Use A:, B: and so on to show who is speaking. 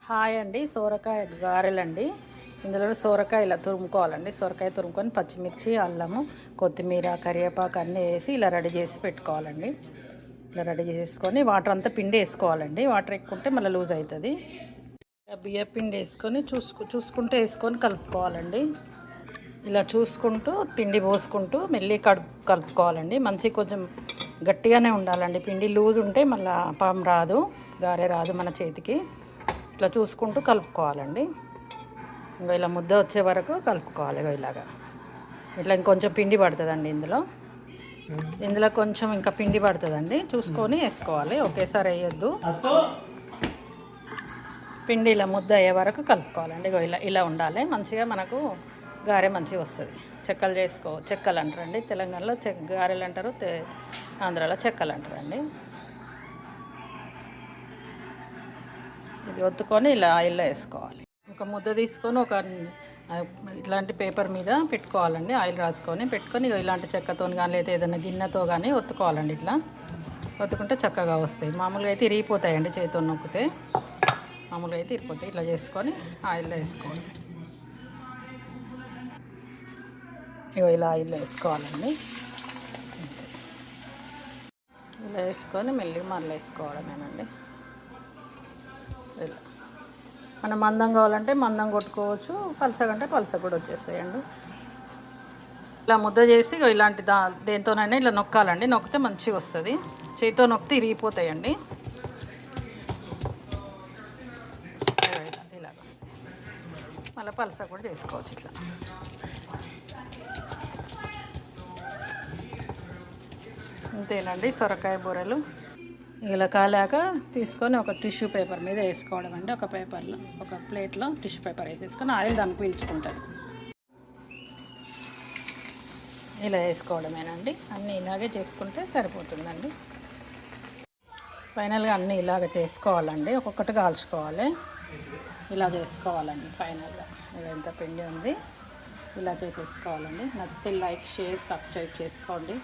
A: Hi అండి, సోరకాయ గారెలండి. ఇందులో సోరకాయ ఇలా తురుముకోవాలండి. సోరకాయ తురుముకొని పచ్చిమిర్చి, అల్లము, కొత్తిమీర, కరివేపాకు అన్నీ వేసి ఇలా రెడీ చేసి పెట్టుకోవాలండి. ఇలా రెడీ చేసుకొని వాటర్ అంతా పిండి వేసుకోవాలండి. వాటర్ ఎక్కుంటే మళ్ళీ లూజ్ అవుతుంది. బియ్య పిండి వేసుకొని చూసుకుంటూ వేసుకొని కలుపుకోవాలండి. ఇలా చూసుకుంటూ పిండి పోసుకుంటూ మెల్లి కలుపుకోవాలండి. మంచి కొంచెం గట్టిగానే ఉండాలండి. పిండి లూజ్ ఉంటే మళ్ళీ పాము రాదు, గారె రాదు మన చేతికి. ఇట్లా చూసుకుంటూ కలుపుకోవాలండి. ఇంకా ఇలా ముద్ద వచ్చే వరకు కలుపుకోవాలి. ఇలాగా ఇట్లా ఇంకొంచెం పిండి పడుతుందండి. ఇందులో కొంచెం ఇంకా పిండి పడుతుందండి. చూసుకొని వేసుకోవాలి, ఒకేసారి వేయొద్దు. పిండి ఇలా ముద్ద అయ్యే వరకు కలుపుకోవాలండి. ఇలా ఉండాలి. మంచిగా మనకు గారె మంచిగా వస్తుంది. చెక్కలు అంటారండి తెలంగాణలో, గారెలు అంటారు, ఆంధ్రాలో చెక్కలు అంటారండి. ఇది ఒత్తుకొని ఇలా ఆయిల్లో వేసుకోవాలి. ఒక ముద్ద తీసుకొని ఇట్లాంటి పేపర్ మీద పెట్టుకోవాలండి. ఆయిల్ రాసుకొని పెట్టుకొని ఇలాంటి చెక్కతో కానీ లేదా ఏదైనా గిన్నెతో కానీ ఒత్తుకోవాలండి. ఇట్లా ఒత్తుకుంటే చక్కగా వస్తాయి. మామూలుగా అయితే ఇరిగిపోతాయండి, చేతితో నొక్కితే మామూలుగా అయితే ఇరిగిపోతాయి. ఇట్లా చేసుకొని ఆయిల్లో వేసుకోవాలి. ఇలా ఆయిల్లో వేసుకోవాలండి. ఇలా వేసుకొని మెల్లిగా మళ్ళీ వేసుకోవడమేనండి. ఇలా మనం మందం కావాలంటే మందం కొట్టుకోవచ్చు, పలసగంటే పలస కూడా వచ్చేస్తాయండి. ఇలా ముద్ద చేసి ఇలాంటి దేంతోనైనా ఇలా నొక్కాలండి. నొక్కితే మంచిగా వస్తుంది. చేతితో నొక్కితే ఇరిగిపోతాయండి. ఇలా వస్తాయి. మళ్ళీ పలస కూడా చేసుకోవచ్చు. ఇట్లా అంతేనండి సొరకాయ బూరెలు. ఇలా కాలాక తీసుకొని ఒక టిష్యూ పేపర్ మీద వేసుకోవడం అండి. ఒక ప్లేట్లో టిష్యూ పేపర్ వేసేసుకొని ఆయిల్ దానికి పీల్చుకుంటుంది. ఇలా వేసుకోవడమేనండి. అన్నీ ఇలాగే చేసుకుంటే సరిపోతుందండి. ఫైనల్గా అన్నీ ఇలాగ చేసుకోవాలండి. ఒక్కొక్కటి కాల్చుకోవాలి. ఇలా చేసుకోవాలండి. ఫైనల్గా ఎంత పిండి ఉంది ఇలా చేసేసుకోవాలండి. నచ్చితే లైక్, షేర్, సబ్స్క్రైబ్ చేసుకోండి.